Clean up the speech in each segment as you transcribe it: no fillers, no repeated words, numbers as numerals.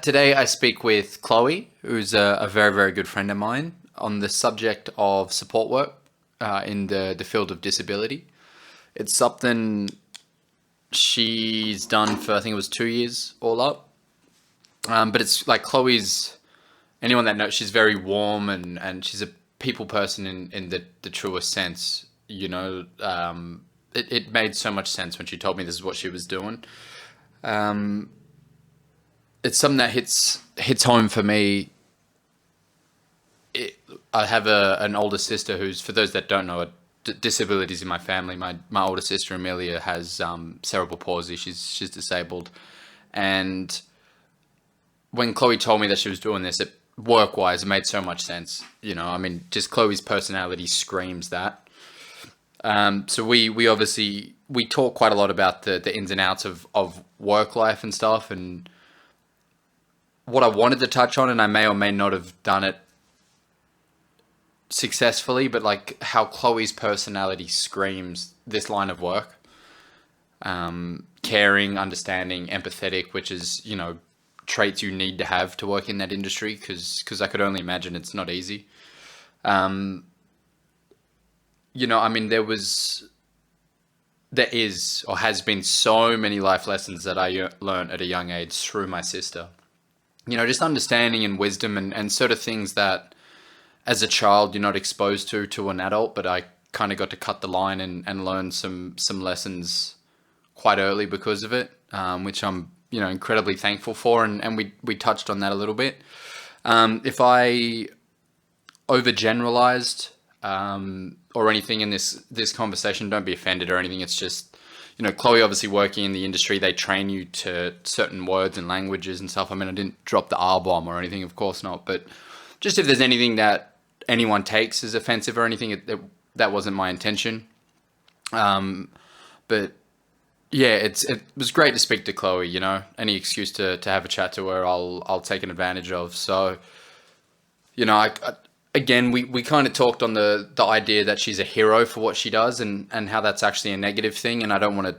Today I speak with Chloe, who's a very, very good friend of mine, on the subject of support work in the field of disability. It's something she's done for, I think it was 2 years all up. But it's like anyone that knows, she's very warm and she's a people person in the truest sense. It made so much sense when she told me this is what she was doing. It's something that hits home for me. I have an older sister who's, for those that don't know, disabilities in my family. My older sister Amelia has cerebral palsy. She's disabled, and when Chloe told me that she was doing this, work-wise, it made so much sense. Just Chloe's personality screams that. So we obviously talk quite a lot about the ins and outs of work life and stuff, and what I wanted to touch on, and I may or may not have done it successfully, but like how Chloe's personality screams this line of work. Caring, understanding, empathetic, which is, traits you need to have to work in that industry, because I could only imagine it's not easy. There is or has been so many life lessons that I learned at a young age through my sister. Just understanding and wisdom and sort of things that as a child you're not exposed to an adult, but I kind of got to cut the line and learn some lessons quite early because of it, which I'm, incredibly thankful for. And we touched on that a little bit. If I overgeneralized or anything in this conversation, don't be offended or anything. It's just, Chloe obviously working in the industry, they train you to certain words and languages and stuff. I didn't drop the R-bomb or anything, of course not. But just if there's anything that anyone takes as offensive or anything, that wasn't my intention. But yeah, it was great to speak to Chloe. Any excuse to have a chat to her, I'll take an advantage of. So, again, we kind of talked on the idea that she's a hero for what she does and how that's actually a negative thing. And I don't want to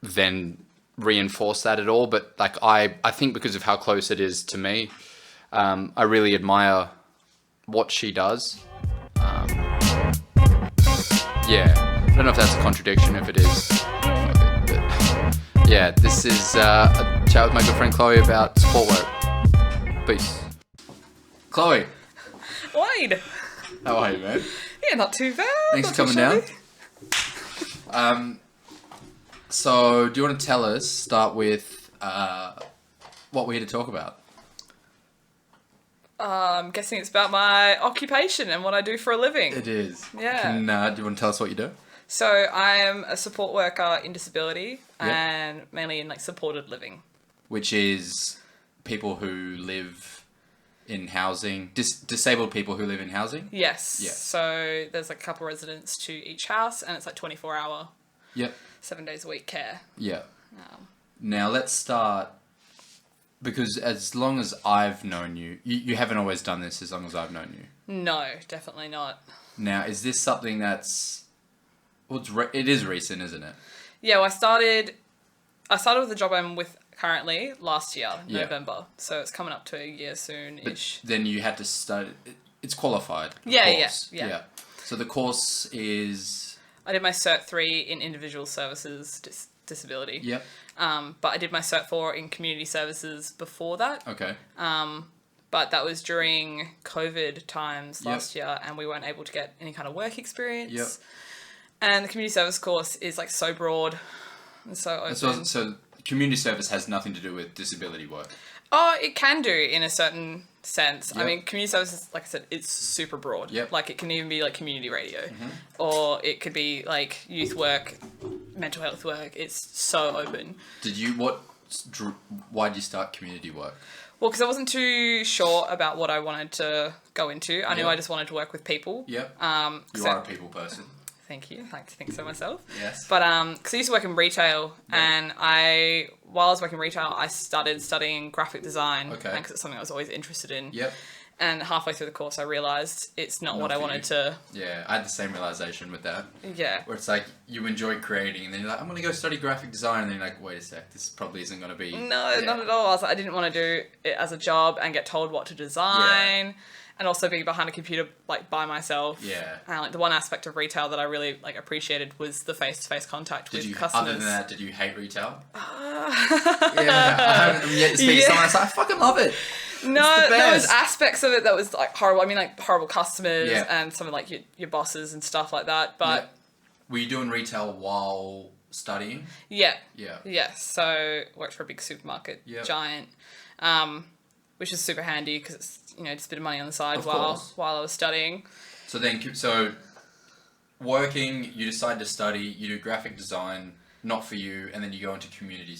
then reinforce that at all. But like, I think because of how close it is to me, I really admire what she does. Yeah, I don't know if that's a contradiction. If it is, fuck it. But yeah, this is a chat with my good friend Chloe about support work. Peace. Chloe. Wade. How are you, man? Yeah, not too bad. Thanks for coming down. So, do you want to tell us, start with what we're here to talk about? I'm guessing it's about my occupation and what I do for a living. It is. Yeah. Do you want to tell us what you do? So, I am a support worker in disability and mainly in supported living. Which is people who live in housing, disabled people who live in housing? Yes. Yeah. So there's a couple residents to each house, and it's 24-hour, Yep. 7 days a week care. Yeah. Now let's start, because as long as I've known you, you haven't always done this as long as I've known you. No, definitely not. Now, is this something that's, it is recent, isn't it? Yeah, well, I started with the job I'm with currently last year, November. So it's coming up to a year soon-ish. But then you had to study. It's qualified. Yeah. So the course is. I did my Cert 3 in individual services disability. Yep. But I did my Cert 4 in community services before that. Okay. But that was during COVID times last year, and we weren't able to get any kind of work experience. Yep. And the community service course is so broad and so open. So community service has nothing to do with disability work. Oh, it can do in a certain sense. Yep. Community services, like I said, it's super broad. Yep. It can even be community radio, or it could be youth work, mental health work. It's so open. Why did you start community work? Well, because I wasn't too sure about what I wanted to go into. I knew I just wanted to work with people. Yep. You are a people person. Thank you. I like to think so myself. Yes. But because I used to work in retail, and while I was working in retail, I started studying graphic design. Okay. Because it's something I was always interested in. Yep. And halfway through the course, I realised it's not what I for wanted you. to... Yeah, I had the same realization with that. Yeah. Where it's like, you enjoy creating, and then you're like, I'm going to go study graphic design, and then you're like, wait a sec, this probably isn't going to be... No, not at all. I was like, I didn't want to do it as a job and get told what to design, and also be behind a computer like by myself. Yeah. And like the one aspect of retail that I really like appreciated was the face-to-face contact with customers. Other than that, did you hate retail? I haven't yet to speak to someone that's like, I fucking love it. No, there was aspects of it that was like horrible. I mean, like horrible customers and some of like your bosses and stuff like that. But were you doing retail while studying? Yeah. Yeah. Yeah. So worked for a big supermarket giant, which is super handy because it's just a bit of money on the side while I was studying. So then, working, you decide to study. You do graphic design, not for you, and then you go into community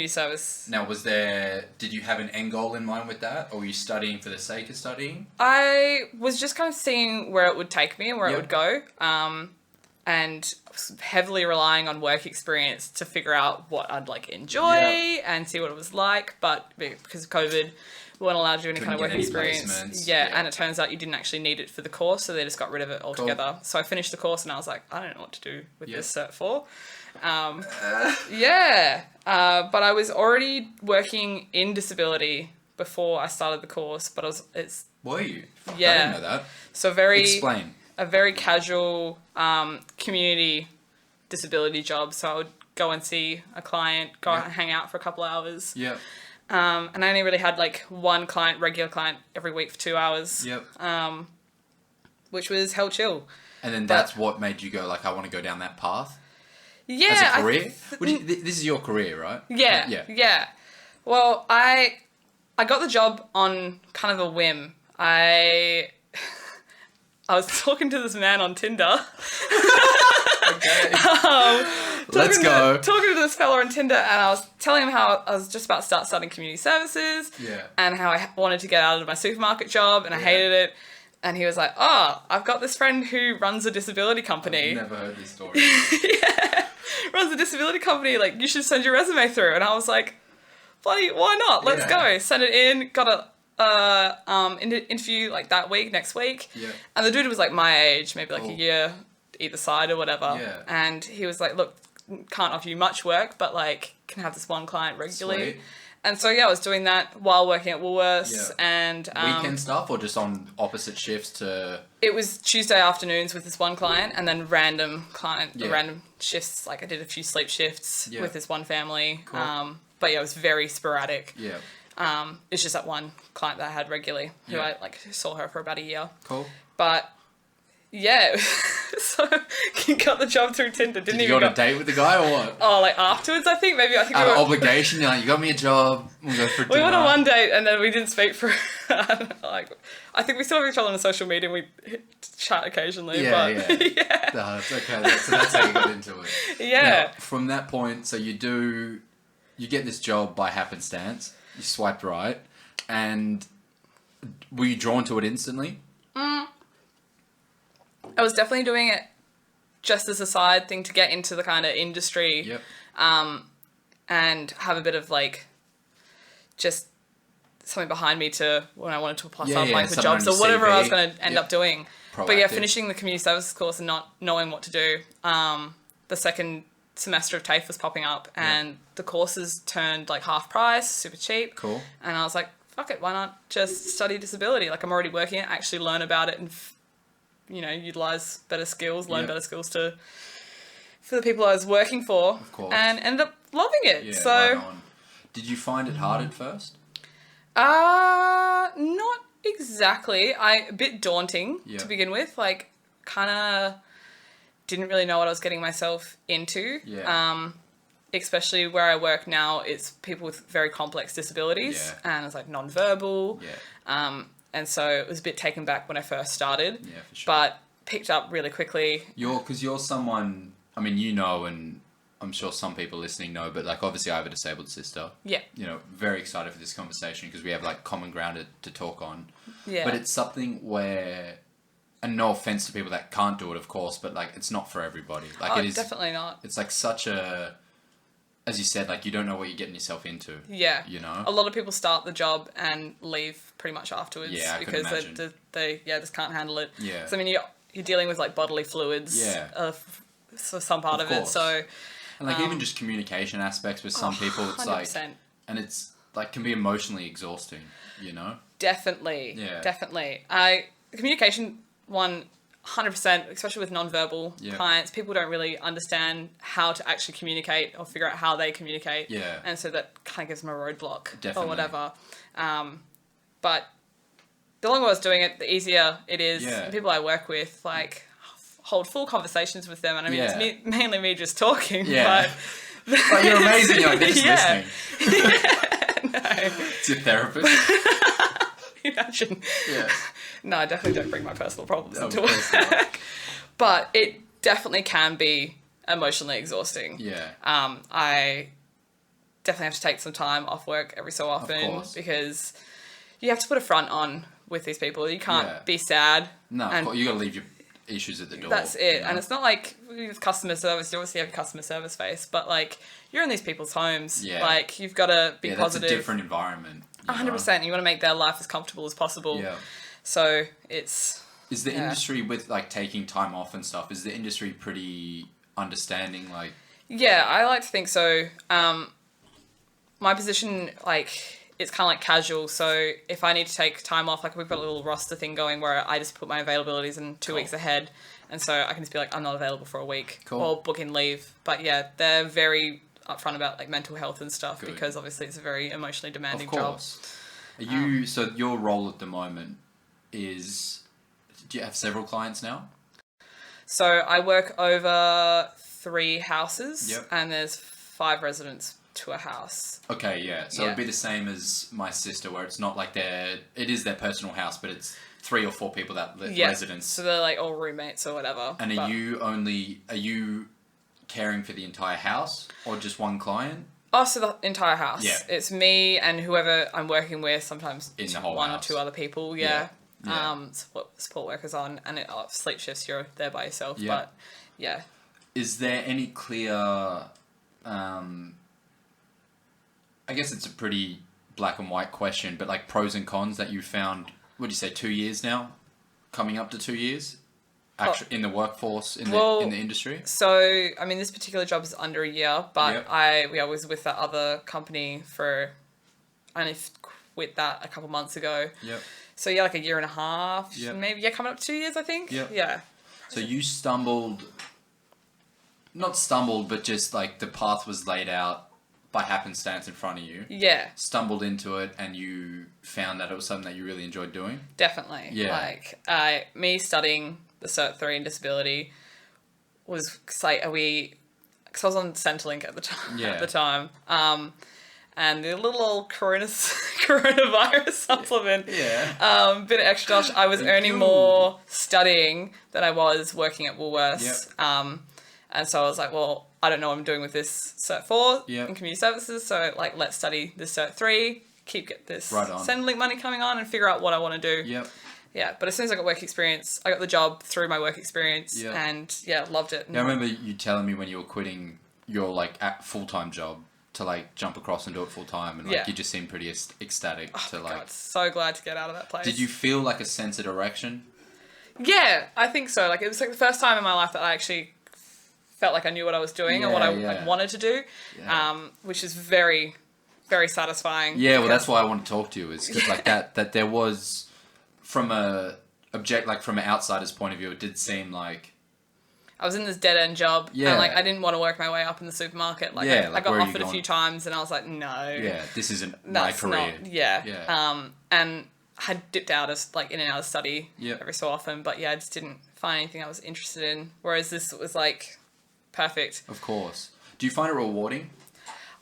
service. Now, did you have an end goal in mind with that, or were you studying for the sake of studying? I was just kind of seeing where it would take me and where it would go, and I was heavily relying on work experience to figure out what I'd like enjoy and see what it was like, but because of COVID, we weren't allowed to do any kind of work experience. And it turns out you didn't actually need it for the course, so they just got rid of it altogether. Cool. So I finished the course and I was like, I don't know what to do with this cert for. But I was already working in disability before I started the course, but Were you? Yeah. I didn't know that. So Explain. A very casual community disability job. So I would go and see a client, and hang out for a couple of hours. Yeah. And I only really had like one regular client every week for 2 hours. Yep. Which was hell chill. And then that's what made you go like, I want to go down that path? Yeah. As a career? This is your career, right? Yeah. Yeah. Well, I got the job on kind of a whim. I was talking to this man on Tinder. Okay. Let's go. Talking to this fella on Tinder, and I was telling him how I was just about to starting community services. Yeah. And how I wanted to get out of my supermarket job, and I hated it. And he was like, "Oh, I've got this friend who runs a disability company." I've never heard this story. Runs a disability company. Like, you should send your resume through. And I was like, bloody, why not? Let's go. Send it in. Got a interview like that week, next week. Yeah. And the dude was like my age, maybe like a year either side or whatever. Yeah. And he was like, look, can't offer you much work, but like can have this one client regularly. Sweet. And so I was doing that while working at Woolworths and weekend stuff or just on opposite shifts to. It was Tuesday afternoons with this one client, and then random shifts. Like I did a few sleep shifts with this one family. Cool. But it was very sporadic. Yeah. It's just that one client that I had regularly, who I saw her for about a year. Cool. But yeah, so got the job through Tinder. Did you go on a date with the guy or what? Oh, like afterwards, I think maybe. Out of obligation, you're like, you got me a job. We'll go for dinner. We went on one date and then we didn't speak for I think we still have each other on social media. We chat occasionally. No, that's okay. So that's how you got into it. Yeah. Now, from that point, so you get this job by happenstance. You swiped right, and were you drawn to it instantly? I was definitely doing it just as a side thing to get into the kind of industry. Yep. And have a bit of like just something behind me to when I wanted to apply for jobs or whatever I was going to end up doing. Proactive. But yeah, finishing the community services course and not knowing what to do. The second semester of TAFE was popping up and the courses turned like half price, super cheap. Cool. And I was like, fuck it, why not just study disability? Like I'm already working it, actually learn about it and utilize better skills, learn better skills for the people I was working for. Of course. And ended up loving it. Yeah, so right on. Did you find it hard at first? Not exactly. A bit daunting to begin with. Like, kind of didn't really know what I was getting myself into. Yeah. Especially where I work now, it's people with very complex disabilities, and it's like non-verbal. Yeah. And so it was a bit taken back when I first started. Yeah, for sure. But picked up really quickly. Because you're someone. I mean, and I'm sure some people listening know, but like obviously I have a disabled sister. Yeah. Very excited for this conversation because we have like common ground to talk on. Yeah. But it's something where, and no offense to people that can't do it, of course, but like it's not for everybody. Like it is definitely not. It's like such a as you said, like, you don't know what you're getting yourself into. Yeah. You know? A lot of people start the job and leave pretty much afterwards. Yeah, I could because imagine. they just can't handle it. Yeah. So, I mean, you're dealing with, like, bodily fluids. Yeah. For some part of it. course. So, And, like, even just communication aspects with some people, it's 100%. like... And it's, like, can be emotionally exhausting, you know? Definitely. Yeah. Definitely. The communication one, 100%, especially with non-verbal Yeah. clients, people don't really understand how to actually communicate or figure out how they communicate. Yeah. And so that kind of gives them a roadblock Definitely. or whatever. But the longer I was doing it, the easier it is. Yeah. The people I work with, like, hold full conversations with them. And I mean, Yeah. it's mainly me just talking. Yeah. But But you're amazing, you're just Yeah. listening. no. It's your therapist. Imagine. Yeah. No, I definitely don't bring my personal problems Of into course not. work. But it definitely can be emotionally exhausting. Yeah. I definitely have to take some time off work every so often course. because you have to put a front on with these people. You can't Yeah. be sad. No, of and course, you got to leave your issues at the door. that's it. you know? And it's not like with customer service, you obviously have your customer service face, but like you're in these people's homes. Yeah. Like you've got to be yeah, that's positive. a different environment. you know? 100%. You want to make their life as comfortable as possible. Yeah. So it's... Is the Yeah. industry with like taking time off and stuff? Is the industry pretty understanding? Like, Yeah, I like to think so. My position, like, it's kind of like casual. So if I need to take time off, like we've got a little roster thing going where I just put my availabilities in 2 weeks ahead. And so I can just be like, I'm not available for a week Cool. or book in leave. But yeah, they're very upfront about like mental health and stuff Good. because obviously it's a very emotionally demanding of course. Are you so your role at the moment is? Do you have several clients now? job. So I work over 3 houses Yep. and there's 5 residents to a house. Okay, yeah. So Yeah. it'd be the same as my sister, where it's not like it is their personal house, but it's 3 or 4 people that live Yeah. residents. So they're like all roommates or whatever. And but- are you caring for the entire house or just one client? Oh, so the entire house. Yeah. It's me and whoever I'm working with, sometimes In the whole one house. or 2 other people, yeah. Yeah. Support workers on, and sleep shifts, you're there by yourself, Yeah. but yeah. Is there any clear I guess it's a pretty black and white question, but like pros and cons that you found, what do you say, 2 years now? Coming up to 2 years? Actually, in the workforce, in the industry? So, I mean, this particular job is under a year, but Yep. I was with that other company I only quit that a couple months ago. Yep. So yeah, like a year and a half, Yep. maybe, yeah, coming up to 2 years, I think. Yep. Yeah. So you not stumbled, but just like the path was laid out by happenstance in front of you. Yeah, Stumbled into it and you found that it was something that you really enjoyed doing? definitely. Yeah. Like, me studying the Cert 3 in disability was like, because I was on Centrelink at the time. Yeah. At the time. And the little old coronavirus supplement. Yeah. Bit of extra dosh. I was earning more studying than I was working at Woolworths. Yep. And so I was like, well, I don't know what I'm doing with this Cert 4 Yep. in community services. So like, let's study this Cert 3, get this Right on. Centrelink money coming on and figure out what I want to do. Yep. Yeah, but as soon as I got work experience, I got the job through my work experience Yeah. and yeah, loved it. Yeah, I remember you telling me when you were quitting your like full-time job to like jump across and do it full-time, and like Yeah. you just seemed pretty ecstatic to like... God, so glad to get out of that place. Did you feel like a sense of direction? Yeah, I think so. Like, it was like the first time in my life that I actually felt like I knew what I was doing and what I Yeah. wanted to do, Yeah. which is very, very satisfying. Yeah, well, because- that's why I want to talk to you, is because like that there was, from an outsider's point of view, it did seem like... I was in this dead end job, Yeah. and like I didn't want to work my way up in the supermarket. Like, Yeah, I like, got where are you offered a going? few times, and I was like, no, Yeah, this isn't my that's career. not. Yeah. Yeah. And had dipped out of like in and out of study Yep. every so often, but yeah, I just didn't find anything I was interested in. Whereas this was like perfect. Of course. Do you find it rewarding?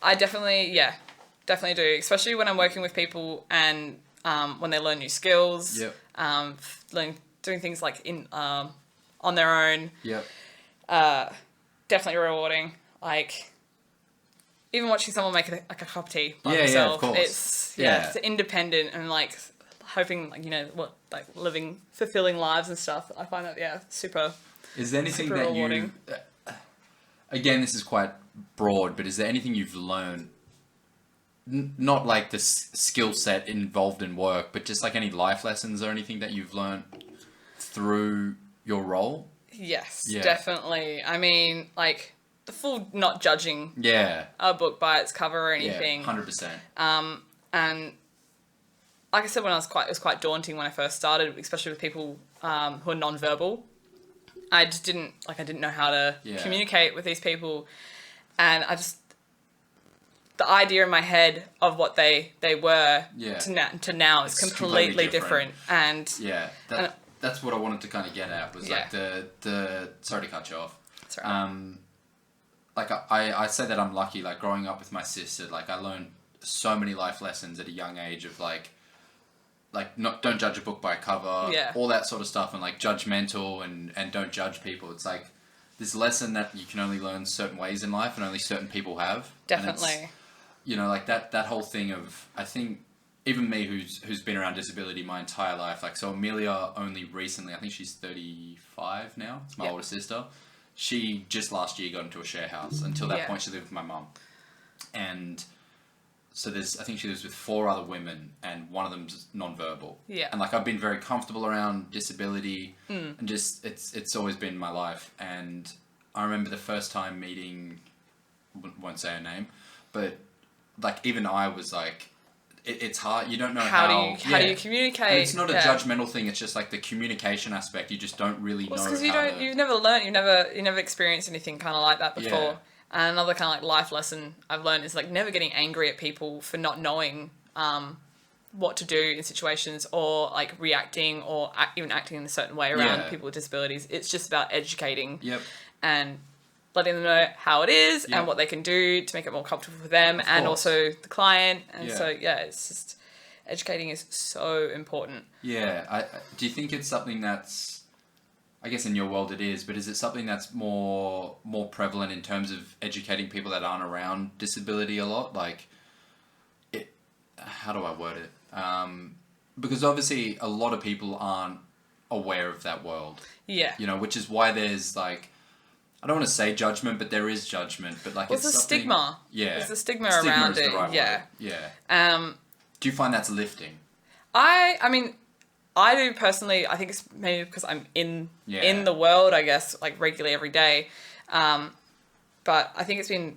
I definitely do, especially when I'm working with people and when they learn new skills. Yep. Doing things like on their own. Yep. Definitely rewarding. Like, even watching someone make a cup of tea by Yeah, themselves. of course. It's independent and like hoping living fulfilling lives and stuff. I find that super. Is there anything Super that rewarding. you... Again, this is quite broad, but is there anything you've learned? Not like the skill set involved in work, but just like any life lessons or anything that you've learned through your role? Yes, Yeah. definitely. I mean, like the full not judging Yeah. a book by its cover or anything. Yeah, 100%. And like I said, it was quite daunting when I first started, especially with people who are non-verbal. I just didn't know how to communicate with these people, and the idea in my head of what they were to now is completely different. And yeah, that's what I wanted to kind of get at was like the sorry to cut you off. Sorry. Like I say that I'm lucky. Like growing up with my sister, like I learned so many life lessons at a young age of like don't judge a book by a cover, all that sort of stuff, and like judgmental and don't judge people. It's like this lesson that you can only learn certain ways in life and only certain people have. Definitely. You know, like that whole thing of, I think even me who's been around disability my entire life, like so Amelia only recently, I think she's 35 now, it's my older sister. She just last year got into a share house. Until that point she lived with my mum. And so I think she lives with 4 other women, and one of them's non-verbal. Yeah. And like I've been very comfortable around disability, and just it's always been my life. And I remember the first time meeting, won't say her name, but like even I was like, it's hard. You don't know how do you communicate. And it's not a judgmental thing. It's just like the communication aspect. You just don't really know. Because you've never learned, you never experienced anything kind of like that before. Yeah. And another kind of like life lesson I've learned is like never getting angry at people for not knowing what to do in situations, or like reacting or even acting in a certain way around people with disabilities. It's just about educating and letting them know how it is and what they can do to make it more comfortable for them and also the client. And so, it's just educating is so important. Yeah. Do you think it's something that's, I guess in your world it is, but is it something that's more prevalent in terms of educating people that aren't around disability a lot? Like, how do I word it? Because obviously a lot of people aren't aware of that world. Yeah. You know, which is why there's like, I don't want to say judgment, but there is judgment. But like, it's a stigma. Yeah. There's a stigma around it. Right yeah. Word. Yeah. Do you find that's lifting? I mean, I do personally. I think it's maybe because I'm in the world, I guess, like regularly every day. But I think it's been,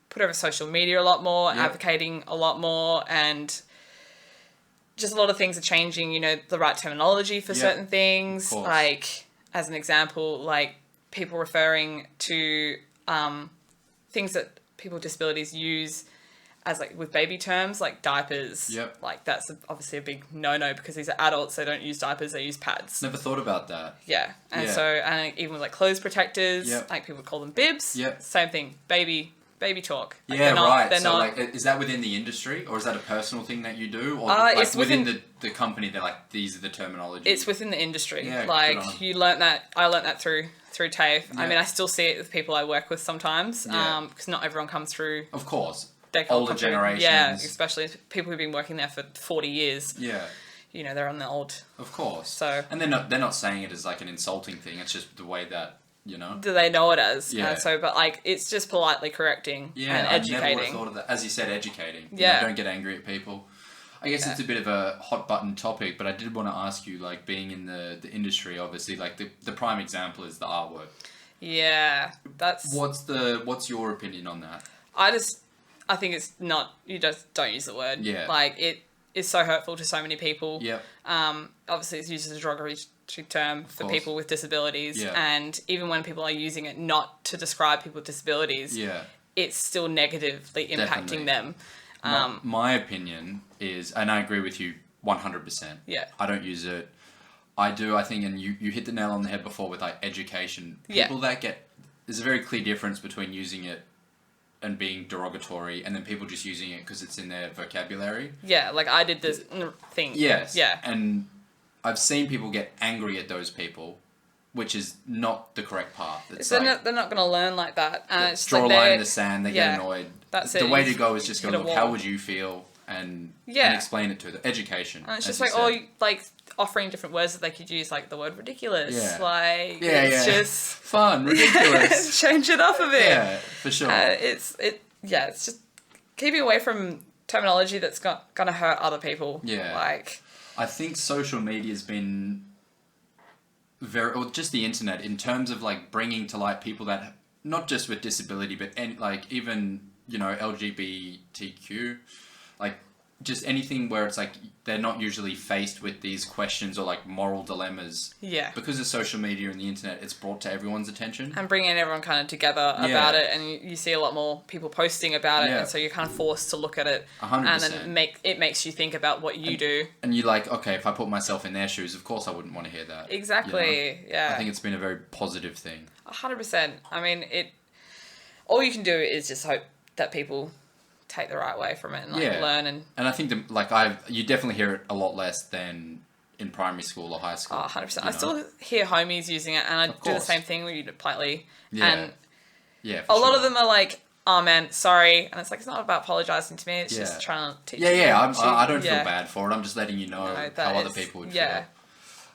put over social media a lot more, advocating a lot more, and just a lot of things are changing. The right terminology for certain things. Like, as an example, like people referring to things that people with disabilities use as like with baby terms, like diapers. Like that's obviously a big no-no because these are adults. They don't use diapers. They use pads. Never thought about that. Yeah. And so, and even with like clothes protectors, like people call them bibs. Same thing. Baby talk. Like They're not. Like, is that within the industry or is that a personal thing that you do? Or like it's within the company, they're like, these are the terminology? It's within the industry. Like you learnt that, I learnt that through TAFE. I mean, I still see it with people I work with sometimes because not everyone comes through. Of course. Older generations. Yeah, especially people who've been working there for 40 years. Yeah. They're on the old. Of course. So. And they're not saying it as like an insulting thing. It's just the way that, Do they know it as? Yeah. But like, it's just politely correcting and educating. I never would have thought of that. As you said, educating. Don't get angry at people. I guess it's a bit of a hot button topic, but I did want to ask you, like being in the industry, obviously, like the prime example is the artwork. Yeah, that's. What's your opinion on that? I think it's not. You just don't use the word. Yeah. Like it is so hurtful to so many people. Yep. Obviously, it's used as a derogatory term for people with disabilities, and even when people are using it not to describe people with disabilities, it's still negatively impacting them. My opinion is, and I agree with you 100%. Yeah. I don't use it. I do, I think, and you hit the nail on the head before with like education. People that there's a very clear difference between using it and being derogatory and then people just using it because it's in their vocabulary. Yeah, like I did this thing. Yes. Yeah. And I've seen people get angry at those people, which is not the correct path. They're not going to learn like that. Draw a line in the sand, they get annoyed. That's it. The way to go is just go, look, how would you feel? and Yeah. explain it to them. Education. And it's as just you like, said. oh, like offering different words that they could use, like the word ridiculous. Yeah. Like, Yeah, it's yeah. just Fun, ridiculous. change it up a bit. Yeah, for sure. It's just keeping away from terminology that's gonna hurt other people. Yeah. Like, I think social media's been or just the internet, in terms of like bringing to light people that, not just with disability, but like even, you know, LGBTQ, like just anything where it's like they're not usually faced with these questions or like moral dilemmas. yeah. Because of social media and the internet, it's brought to everyone's attention. And bringing everyone kind of together about it, and you see a lot more people posting about it, Yeah. and so you're kind of forced to look at it, 100%. and then it makes you think about what you do. And you're like, okay, if I put myself in their shoes, of course I wouldn't want to hear that. Exactly. You know? Yeah. I think it's been a very positive thing. 100%. I mean, all you can do is just hope that people take the right way from it and learn and. And I think you definitely hear it a lot less than in primary school or high school. 100%. I still hear homies using it, and I do the course. same thing where you politely. Yeah. And Yeah. a lot of them are like, "Oh man, sorry," and it's like, it's not about apologizing to me. It's just trying to teach. Yeah, yeah. you I don't feel bad for it. I'm just letting you know that how other is- people would yeah.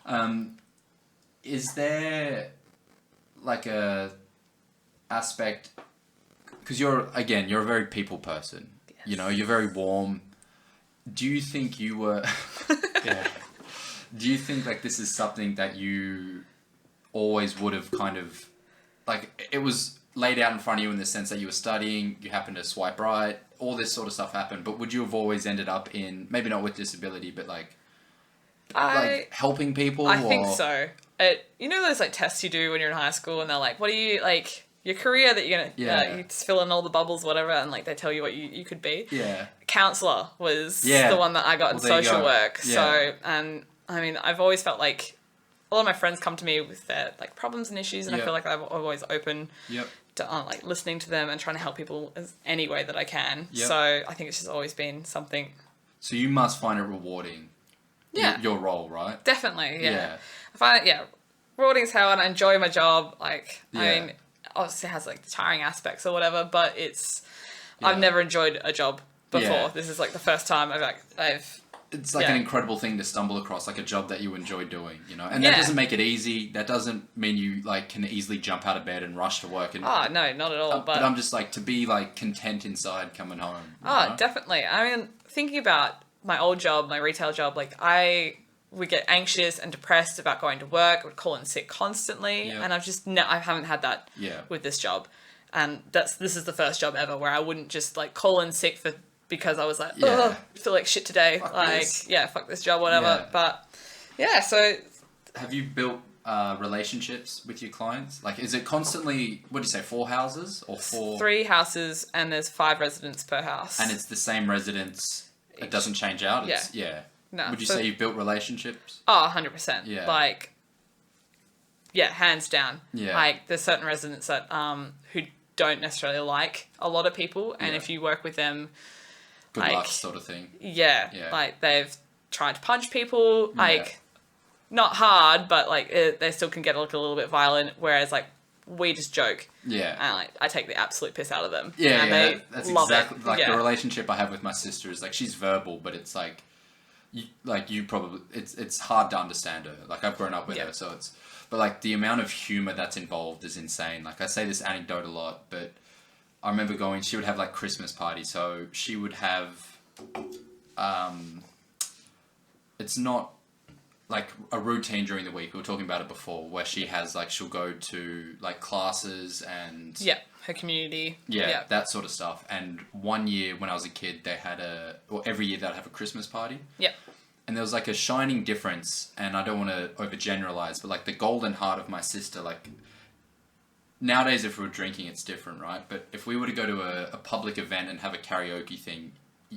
feel. Is there like a aspect, because you're a very people person. Yes. You know, you're very warm. Do you think you were? Yeah. Do you think like this is something that you always would have kind of, like, it was laid out in front of you in the sense that you were studying, you happened to swipe right, all this sort of stuff happened, but would you have always ended up in, maybe not with disability, but like helping people? I think so. You know those like tests you do when you're in high school, and they're like, "What do you like? Your career that you're gonna you just fill in all the bubbles, whatever," and like they tell you what you could be. Yeah. Counselor was Yeah. the one that I got in Well, there you social go. work. Yeah. So, and I mean, I've always felt like a lot of my friends come to me with their like problems and issues, and I Yeah. feel like I'm always open Yep. to like listening to them and trying to help people any way that I can. Yep. So I think it's just always been something. So you must find it rewarding. Yeah. Your role, right? Definitely, yeah. Yeah. I find it, rewarding as hell, and I enjoy my job. Like, Yeah. I mean, obviously it has like the tiring aspects or whatever, but Yeah. I've never enjoyed a job before. Yeah. This is like the first time I've It's like Yeah. an incredible thing to stumble across, like a job that you enjoy doing, you know? And that Yeah. doesn't make it easy. That doesn't mean you like can easily jump out of bed and rush to work. And no, not at all. but I'm just like, to be like content inside coming home. you know? Definitely. I mean, thinking about my old job, my retail job, like I would get anxious and depressed about going to work. I would call in sick constantly, Yeah. and I haven't had that Yeah. with this job. And this is the first job ever where I wouldn't just like call in sick because I was like, Yeah. oh, I feel like shit today. Fuck like, this. fuck this job, whatever. Yeah. But yeah, so Have you built relationships with your clients? Like, is it constantly, what do you say, 4 houses or 4? 3 houses and there's 5 residents per house. And it's the same residents. It doesn't change out. It's, yeah. No, Would you so- say you've built relationships? Oh, 100%. Yeah. Like, yeah, hands down. Yeah. Like, there's certain residents that who don't necessarily like a lot of people, and Yeah. if you work with them, Good like, luck sort of thing. yeah, Yeah. like they've tried to punch people, like not hard, but like they still can get like a little bit violent. Whereas like we just joke, Yeah. and like I take the absolute piss out of them. Yeah, and yeah, they that's love exactly it. like yeah. the relationship I have with my sister is like, she's verbal, but it's like, you probably, it's hard to understand her. Like, I've grown up with Yeah. her, so it's, but like the amount of humor that's involved is insane. Like, I say this anecdote a lot, but I remember she would have like Christmas parties, so she would have, it's not like a routine during the week. We were talking about it before, where she has like, she'll go to like classes and Yeah, her community. yeah, that sort of stuff. And one year when I was a kid, they had every year they'd have a Christmas party. Yep. And there was like a shining difference, and I don't want to overgeneralize, but like the golden heart of my sister, like nowadays if we were drinking, it's different, right? But if we were to go to a public event and have a karaoke thing,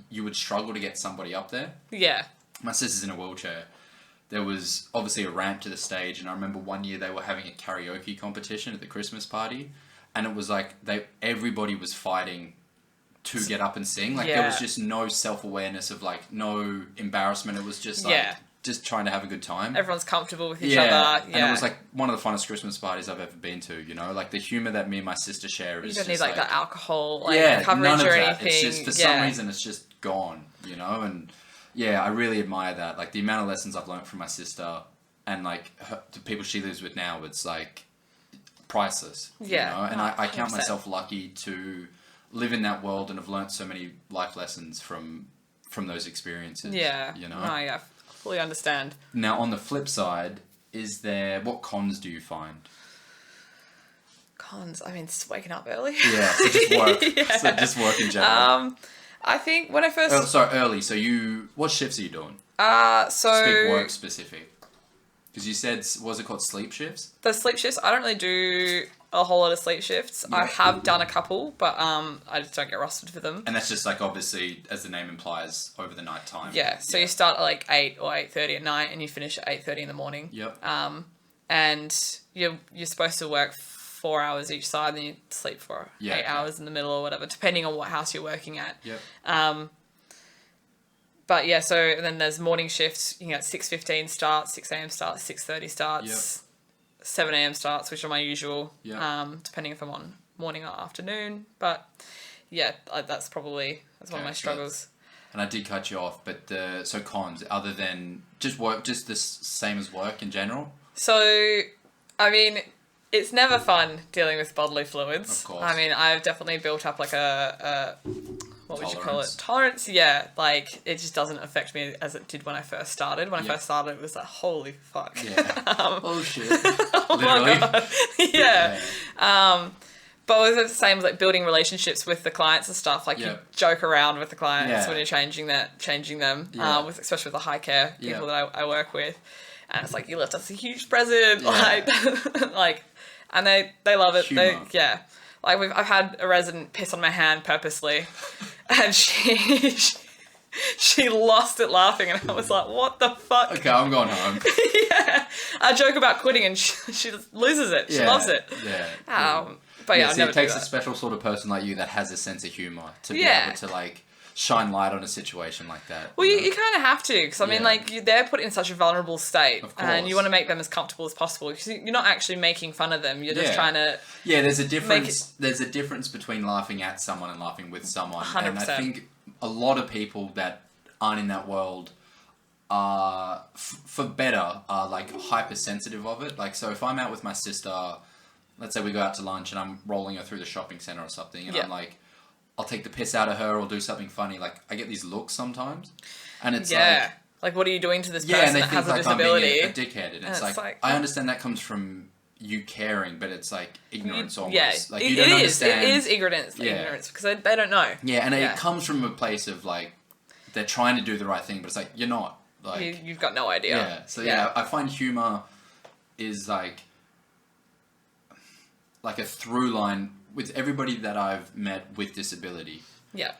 you would struggle to get somebody up there. Yeah. My sister's in a wheelchair. There was obviously a ramp to the stage, and I remember one year they were having a karaoke competition at the Christmas party, and it was like everybody was fighting to get up and sing. Like there was just no self-awareness of like no embarrassment. It was just like just trying to have a good time. Everyone's comfortable with each other. Yeah. And it was like one of the funnest Christmas parties I've ever been to, you know? Like the humour that me and my sister share is you don't just need like that alcohol, like none coverage of or that. anything. It's just, for some reason, it's just gone, you know? And yeah, I really admire that. Like the amount of lessons I've learned from my sister and like the people she lives with now, it's like priceless, Yeah. you know? And I count 100%. myself lucky to live in that world and have learnt so many life lessons from those experiences. Yeah. You know? No, yeah. I fully understand. Now, on the flip side, what cons do you find? Cons. I mean, just waking up early. Yeah, so just work. Yeah. So just work in general. I think when I first... Oh, sorry, early. So what shifts are you doing? So... Speak work specific. Because you said, was it called sleep shifts? The sleep shifts, I don't really do a whole lot of sleep shifts. Yeah. I have done a couple, but I just don't get rostered for them. And that's just like, obviously, as the name implies, over the night time. Yeah, so you start at like 8 or 8:30 at night and you finish at 8:30 in the morning. Yep. And you're supposed to work 4 hours each side, then you sleep for 8 hours in the middle or whatever, depending on what house you're working at. Yep. But yeah, so then there's morning shifts. You can get 6:15 starts, 6 a.m. starts, 6:30 starts, 7 a.m. starts, which are my usual. Depending if I'm on morning or afternoon. But yeah, that's one of my struggles. And I did cut you off, but so cons other than just work, just the same as work in general. So, I mean, it's never fun dealing with bodily fluids. Of course. I mean, I've definitely built up like a what would you call it? Tolerance. Tolerance, yeah. Like, it just doesn't affect me as it did when I first started. When I first started, it was like, holy fuck. Yeah. Oh, shit. Oh Literally. my God. Yeah. But it was the same as like building relationships with the clients and stuff. Like you joke around with the clients when you're changing them, especially with the high care people that I work with. And it's like, you left us a huge present. Like, and they love it. Humor. Like I've had a resident piss on my hand purposely, and she lost it laughing, and I was like, "What the fuck?" Okay, I'm going home. I joke about quitting, and she just loses it. She loves it. Yeah. But yeah, I'd see, never it takes do a that. special sort of person like you that has a sense of humor to be able to like shine light on a situation like that. Well, you kind of have to, because I mean, like they're put in such a vulnerable state, and you want to make them as comfortable as possible. Because you're not actually making fun of them; you're just trying to. Yeah, there's a difference. There's a difference between laughing at someone and laughing with someone, 100%. and I think a lot of people that aren't in that world are, for better, are like hypersensitive of it. Like, so if I'm out with my sister, let's say we go out to lunch and I'm rolling her through the shopping center or something, and I'm like, I'll take the piss out of her or do something funny. Like, I get these looks sometimes, and it's like, what are you doing to this person and they that think has a like disability? I'm being a dickhead, and it's like I understand that comes from you caring, but it's like ignorance almost. Yeah, like you don't understand. It is ignorance, because they don't know. Yeah, and it comes from a place of like they're trying to do the right thing, but it's like you're not. Like you've got no idea. Yeah. So I find humor is like a through line with everybody that I've met with disability. Yeah.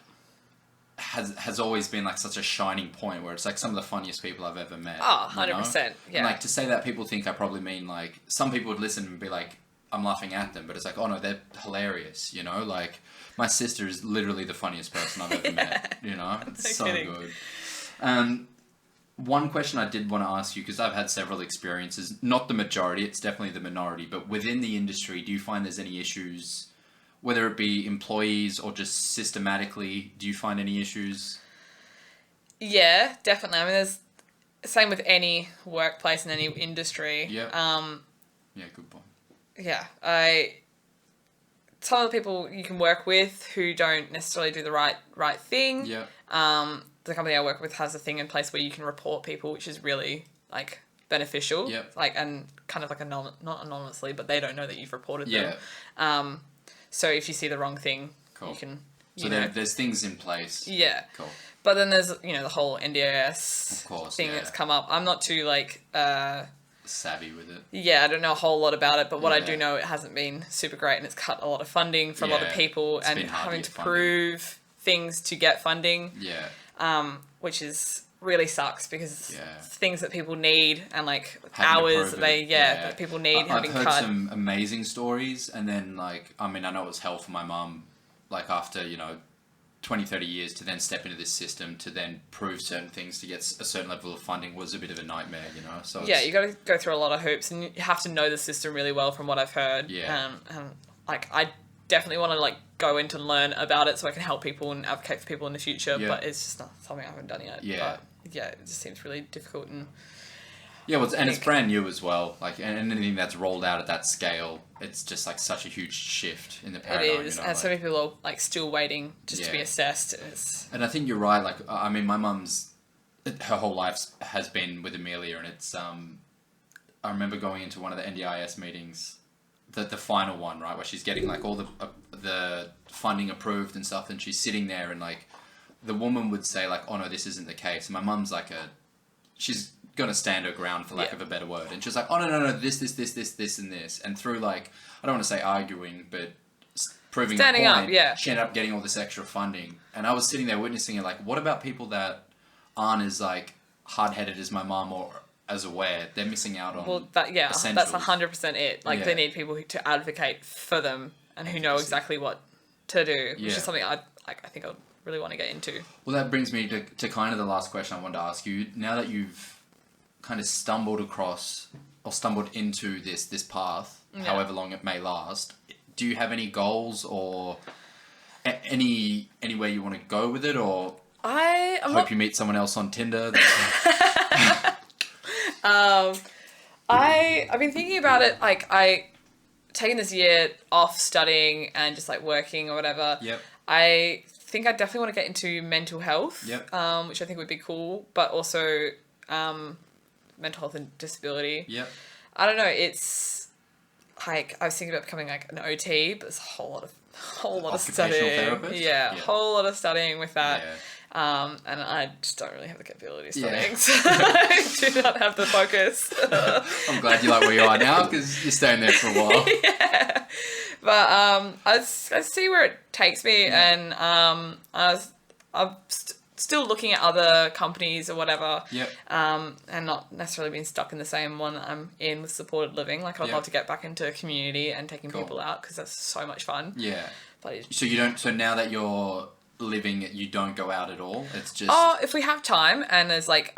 Has always been like such a shining point where it's like some of the funniest people I've ever met. Oh, 100%. Yeah. And like to say that, people think I probably mean like some people would listen and be like, I'm laughing at them, but it's like, oh no, they're hilarious, you know? Like my sister is literally the funniest person I've ever met, you know? It's so good. One question I did want to ask you, because I've had several experiences, not the majority, it's definitely the minority, but within the industry, do you find there's any issues, whether it be employees or just systematically, do you find any issues? Yeah, definitely. I mean, there's same with any workplace in any industry. Yeah. Yeah, good point. Yeah, some of the people you can work with who don't necessarily do the right thing. Yeah. The company I work with has a thing in place where you can report people, which is really like beneficial. Yep. Like, and kind of like not anonymously, but they don't know that you've reported them. Yeah. So if you see the wrong thing, cool. you can. So there's things in place. Yeah. Cool. But then there's the whole NDIS thing that's come up. I'm not too like savvy with it. Yeah, I don't know a whole lot about it, but what I do know, it hasn't been super great, and it's cut a lot of funding for a lot of people, and having to prove things to get funding. Yeah. Which is really sucks because things that people need and like hours that people need having cut. I've heard some amazing stories, and then like I mean I know it was hell for my mum, like after 20, 30 years to then step into this system to then prove certain things to get a certain level of funding was a bit of a nightmare, So you got to go through a lot of hoops, and you have to know the system really well, from what I've heard. Yeah. And like I definitely want to like go into and learn about it so I can help people and advocate for people in the future. Yeah. But it's just not something I haven't done yet. Yeah. But yeah, it just seems really difficult and. Yeah, well, it's brand new as well. Like, and anything that's rolled out at that scale, it's just like such a huge shift in the paradigm. It is, you know, and so many people are like still waiting just to be Yeah. assessed. And I think you're right. Like, I mean, my mum's her whole life has been with Amelia, and it's I remember going into one of the NDIS meetings, the final one, right, where she's getting like all the funding approved and stuff, and she's sitting there, and like the woman would say like, "Oh no, this isn't the case." And my mum's like she's gonna stand her ground for lack of a better word, and she's like, "Oh no, this, and this," and through like I don't want to say arguing, but proving Standing a point, up, yeah. she ended up getting all this extra funding, and I was sitting there witnessing it. Like, what about people that aren't as like hard-headed as my mum or as aware? They're missing out on That's essentials. 100% it. Like they need people to advocate for them and who know exactly what to do, which is something I think I really want to get into. Well, that brings me to kind of the last question I wanted to ask you. Now that you've kind of stumbled across or stumbled into this path, however long it may last, do you have any goals or any way you want to go with it, or you meet someone else on Tinder? I've been thinking about it. Like taking this year off studying and just like working or whatever. Yep. I think I definitely want to get into mental health. Yep. Which I think would be cool, but also mental health and disability. Yep. I don't know. It's like I was thinking about becoming like an OT, but there's a whole lot of studying. Therapist? Yeah, a whole lot of studying with that. Yeah. And I just don't really have the capability studying, so I do not have the focus. I'm glad you like where you are now because you're staying there for a while. Yeah, but I see where it takes me, and I'm still looking at other companies or whatever. Yep. And not necessarily being stuck in the same one that I'm in with supported living. Like I'd love to get back into community and taking people out because that's so much fun. Yeah. But So you don't. So now that you're living, you don't go out at all. It's just. Oh, if we have time and there's like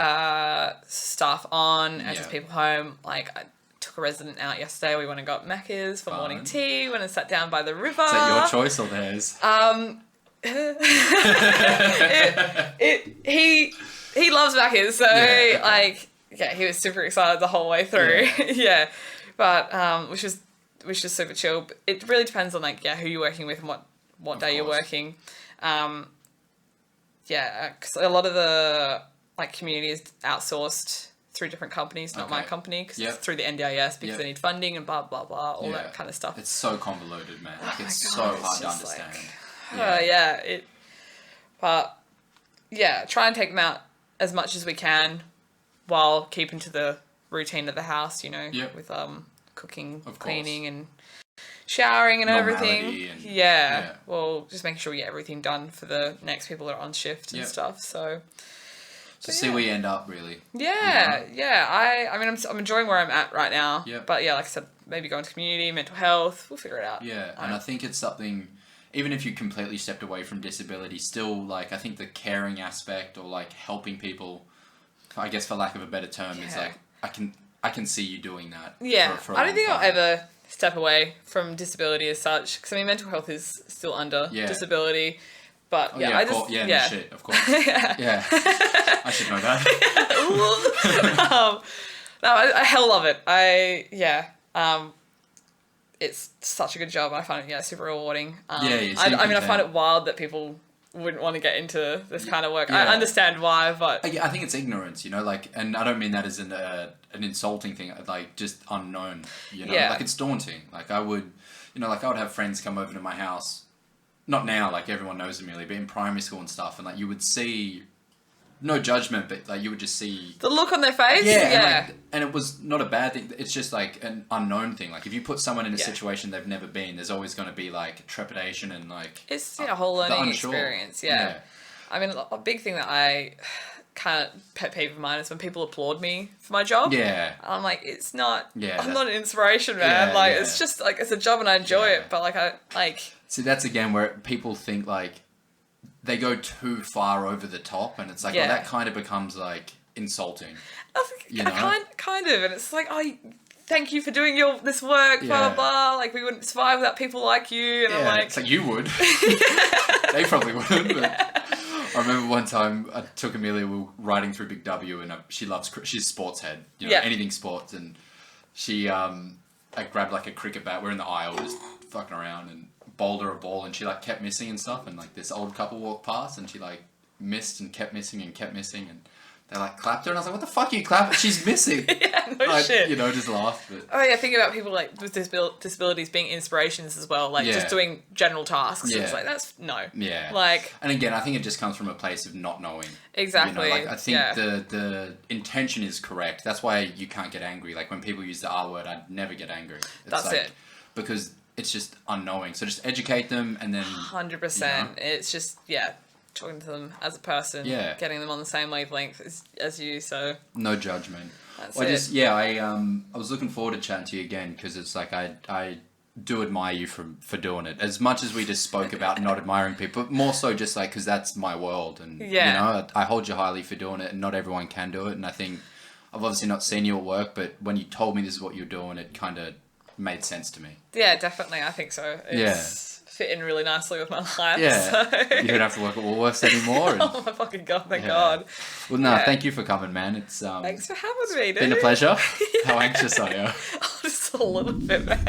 staff on and just people home, like I took a resident out yesterday. We went and got Macca's for morning tea. Went and sat down by the river. Is that your choice or theirs? He loves Macca's, so he was super excited the whole way through. Yeah, but which is super chill. But it really depends on like who you're working with and what day you're working. Because a lot of the like community is outsourced through different companies, not my company, because it's through the NDIS because they need funding and blah blah blah, all that kind of stuff. It's so convoluted, man. Like it's so hard to understand. Try and take them out as much as we can while keeping to the routine of the house, with cooking, cleaning and showering and everything. Well, just making sure we get everything done for the next people that are on shift and stuff. So see where you end up, really. I mean, I'm enjoying where I'm at right now. But like I said, maybe go into community, mental health. We'll figure it out. And I think it's something. Even if you completely stepped away from disability, still, like, I think the caring aspect or, like, helping people, I guess for lack of a better term, is, like, I can see you doing that. For I don't think I'll ever step away from disability as such, because, I mean, mental health is still under disability, but, I just... shit, of course. I should know that. No, I hell love it. It's such a good job. I find it super rewarding. I find it wild that people wouldn't want to get into this kind of work. I understand why, but I think it's ignorance, like, and I don't mean that as an insulting thing, like just unknown, like it's daunting. Like I would have friends come over to my house, not now, like everyone knows Amelia, but in primary school and stuff, and like you would see. No judgment, but like you would just see the look on their face. And it was not a bad thing. It's just like an unknown thing. Like if you put someone in a situation they've never been, there's always going to be like trepidation and like it's a whole learning experience. I mean, a big thing that I kind of pet peeve of mine is when people applaud me for my job. I'm like, it's not. I'm not an inspiration, man. It's just like it's a job and I enjoy it, but I see that's again where people think like. They go too far over the top, and it's like, that kind of becomes like insulting. Kind of, and it's like, thank you for doing this work, blah, Yeah. blah, blah. Like, we wouldn't survive without people like you. And I'm Yeah, like... it's like you would. They probably wouldn't. But I remember one time I took Amelia, we were riding through Big W, and she's a sports head, you know, Yeah. anything sports, and she, I grabbed like a cricket bat, we're in the aisle just fucking around, and bowled her a ball, and she like kept missing and stuff, and like this old couple walked past, and she like missed and kept missing, and they like clapped her, and I was like, what the fuck are you clapping? She's missing. Yeah, no shit. You know, just laughed. But Oh yeah, think about people like with disabilities being inspirations as well, like Yeah. just doing general tasks. Yeah. It's like, that's no. yeah. Like, And again, I think it just comes from a place of not knowing. exactly. You know, like I think yeah. the intention is correct. That's why you can't get angry. Like when people use the R word, I'd never get angry. It's That's like, it. Because it's just unknowing. So just educate them, and then 100%. It's just, talking to them as a person, Yeah. getting them on the same wavelength as you, so no judgment. that's Well, it. I was looking forward to chatting to you again, because it's like I do admire you for doing it. As much as we just spoke about not admiring people, but more so just like because that's my world, and Yeah. you know, I hold you highly for doing it, and not everyone can do it. And I think I've obviously not seen you at work, but when you told me this is what you're doing, it kind of made sense to me. Yeah, definitely, I think so. It's fit in really nicely with my life. Yeah, So. you don't have to work at Woolworths anymore. And, Oh my fucking god, thank Yeah. God. well, no, Yeah. thank you for coming, man. It's Thanks for having me, dude. been a pleasure. How anxious are you? Oh, just a little bit, man.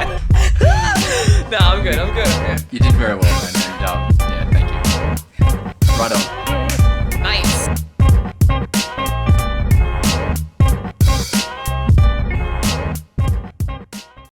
No, I'm good. You did very well, man. And yeah, thank you. Right on.